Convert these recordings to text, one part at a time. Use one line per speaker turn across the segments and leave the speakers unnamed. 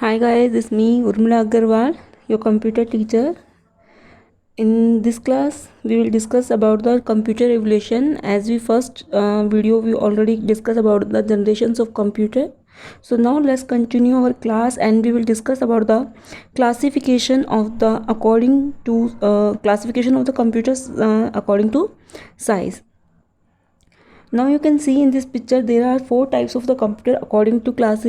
Hi guys, it's me Urmila Agarwal, your computer teacher. In this class, we will discuss about the computer evolution. As we first video, we already discussed about the generations of computer. So now let's continue our class, and we will discuss about the classification of the classification of the computers according to size. Now you can see in this picture there are four types of the computer according to class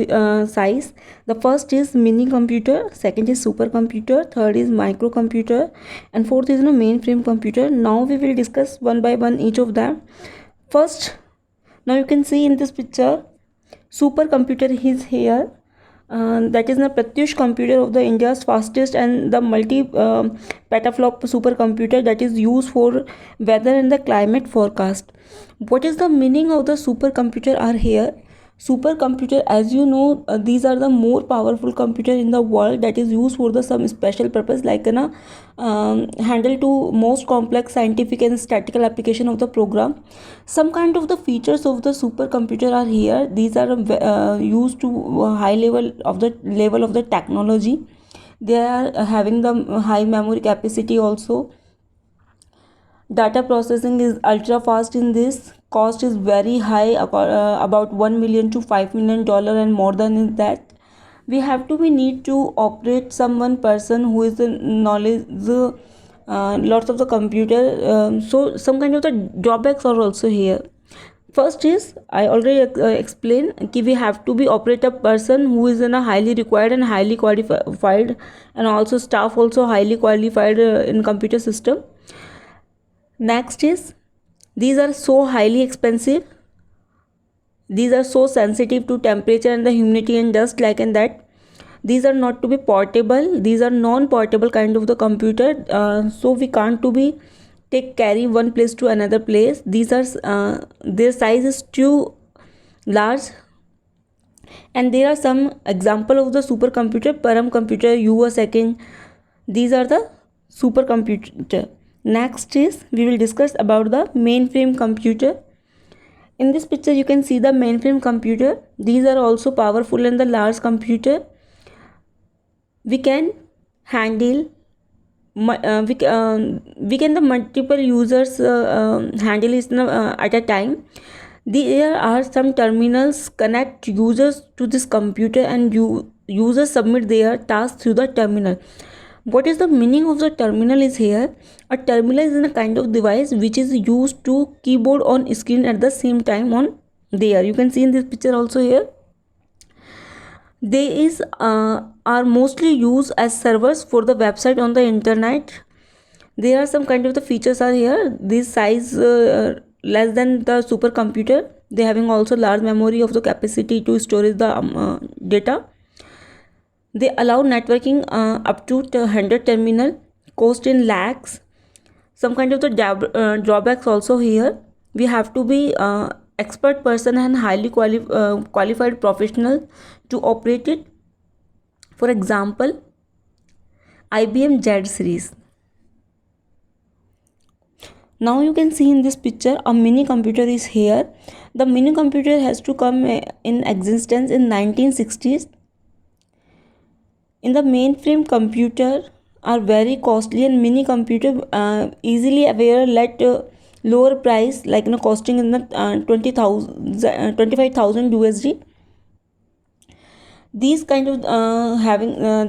size. The first is mini computer, second is supercomputer, third is microcomputer, and fourth is mainframe computer. Now we will discuss one by one each of them. First, now you can see in this picture supercomputer is here. That is the Pratyush computer of the India's fastest and the multi petaflop supercomputer that is used for weather and the climate forecast. What is the meaning of the supercomputer are here? Supercomputer, as you know, these are the more powerful computer in the world that is used for the some special purpose, like handle to most complex scientific and statistical application of the program. Some kind of the features of the supercomputer are here. These are used to high level of the technology. They are having the high memory capacity also. Data processing is ultra fast in this. Cost is very high, about 1 million to 5 million dollar and more than that. We have to be need to operate some one person who is the knowledge lots of the computer. So some kind of the drawbacks are also here. First is I already explained कि we have to be operate a person who is in a highly required and highly qualified, and also staff also highly qualified in computer system. Next is these are so highly expensive. These are so sensitive to temperature and the humidity and dust like and that. These are not to be portable. These are non-portable kind of the computer. So we can't to be take carry one place to another place. These are their size is too large. And there are some example of the supercomputer. Param computer, UA second. These are the supercomputer. Next is we will discuss about the mainframe computer. In this picture you can see the mainframe computer. These are also powerful and the large computer. We can handle we can the multiple users handle it at a time. There are some terminals connect users to this computer, and users submit their tasks through the terminal. What is the meaning of the terminal is here? A terminal is a kind of device which is used to keyboard on screen at the same time on there. You can see in this picture also here. They is are mostly used as servers for the website on the internet. There are some kind of the features are here. This size less than the supercomputer. They having also large memory of the capacity to storage the data. They allow networking up to 100 terminal, cost in lakhs. Some kind of the drawbacks also here. We have to be expert person and highly qualified professional to operate it. For example, IBM Z series. Now you can see in this picture a mini computer is here. The mini computer has to come in existence in 1960s. In the mainframe computer are very costly, and mini computer easily available at lower price, like costing in the 25,000 USD. These kind of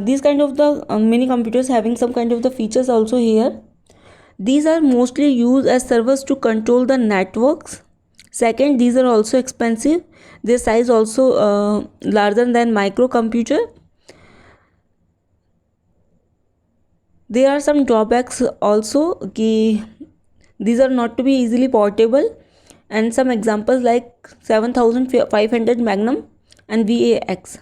these kind of the mini computers having some kind of the features also here. These are mostly used as servers to control the networks. Second, these are also expensive. Their size also larger than microcomputer. There are some drawbacks also. These are not to be easily portable, and some examples like 7500 Magnum and VAX.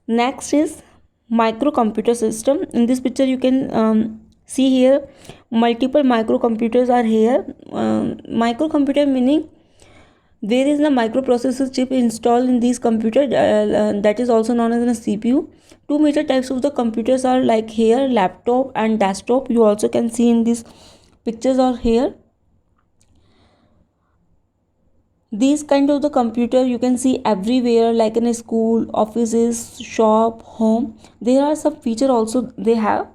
Next is microcomputer system. In this picture you can see here multiple microcomputers are here. Microcomputer meaning there is a microprocessor chip installed in these computer that is also known as a CPU. Two major types of the computers are like here laptop and desktop. You also can see in these pictures are here. These kind of the computer you can see everywhere, like in a school, offices, shop, home. There are some feature also they have.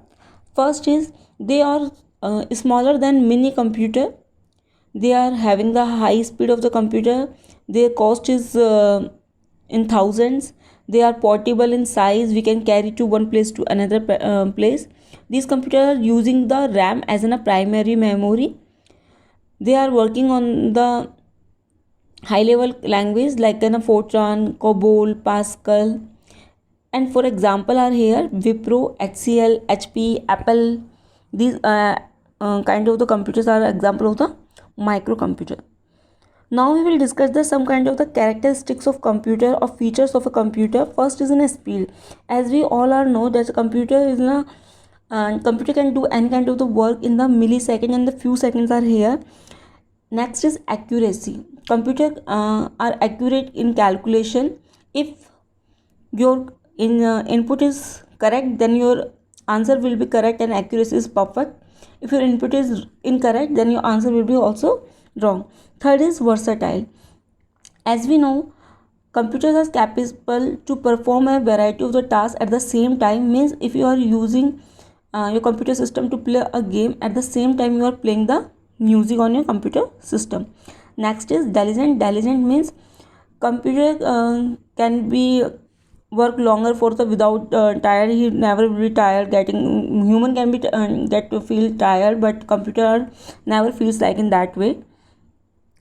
First is they are smaller than mini computer. They are having the high speed of the computer. Their cost is in thousands. They are portable in size. We can carry to one place to another place. These computers are using the RAM as in a primary memory. They are working on the high level language like in a Fortran, COBOL, Pascal. And for example are here Wipro, HCL, HP, Apple. These kind of the computers are example of the microcomputer. Now we will discuss the some kind of the characteristics of computer or features of a computer. First is in a speed. As we all are know that computer is in a computer can do any kind of the work in the millisecond, and the few seconds are here. Next is accuracy. Computer are accurate in calculation. If your input is correct, then your answer will be correct and accuracy is perfect. If your input is incorrect, then your answer will be also wrong. Third is versatile. As we know, computers are capable to perform a variety of the tasks at the same time. Means if you are using your computer system to play a game, at the same time you are playing the music on your computer system. Next is diligent. Diligent means computer can be work longer for the without tired. He never will be tired. Getting human can be get to feel tired, but computer never feels like in that way.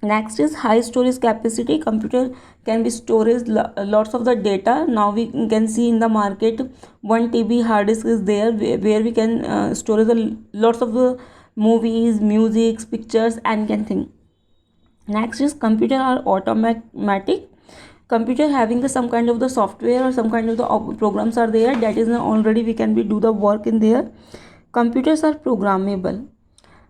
Next is high storage capacity. Computer can be storage lots of the data. Now we can see in the market 1 TB hard disk is there, where we can storage lots of the movies, music, pictures, and can think. Next is computer are automatic. Computer having the some kind of the software or some kind of the programs are there, that is already we can be do the work in there. Computers are programmable.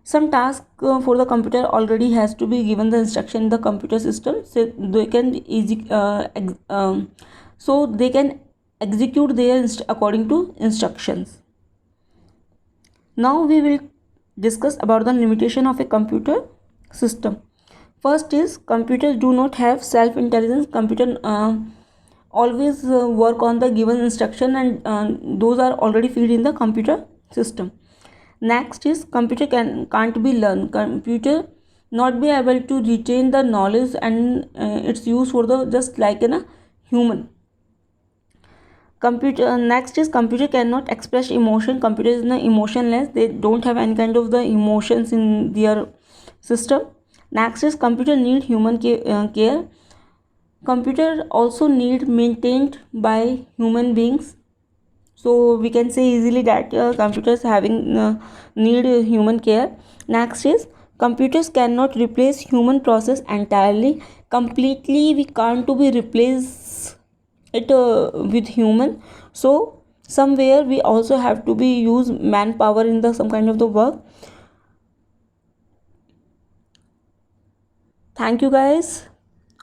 Some task for the computer already has to be given the instruction in the computer system, so they can so they can execute their according to instructions. Now we will discuss about the limitation of a computer system. First is computers do not have self intelligence. Computer always work on the given instruction, and those are already feed in the computer system. Next is computer can't be learned. Computer not be able to retain the knowledge, and it's used for the just like in a human. Computer next is computer cannot express emotion. Computer is emotionless. They don't have any kind of the emotions in their system. Next is computer need human care. Computer also need maintained by human beings. So we can say easily that computers having need human care. Next is computers cannot replace human process entirely. Completely we can't to be replace it with human. So somewhere we also have to be use manpower in the some kind of the work. Thank you guys.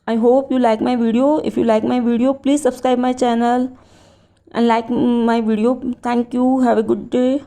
I hope you like my video. If you like my video, please subscribe my channel and like my video. Thank you. Have a good day.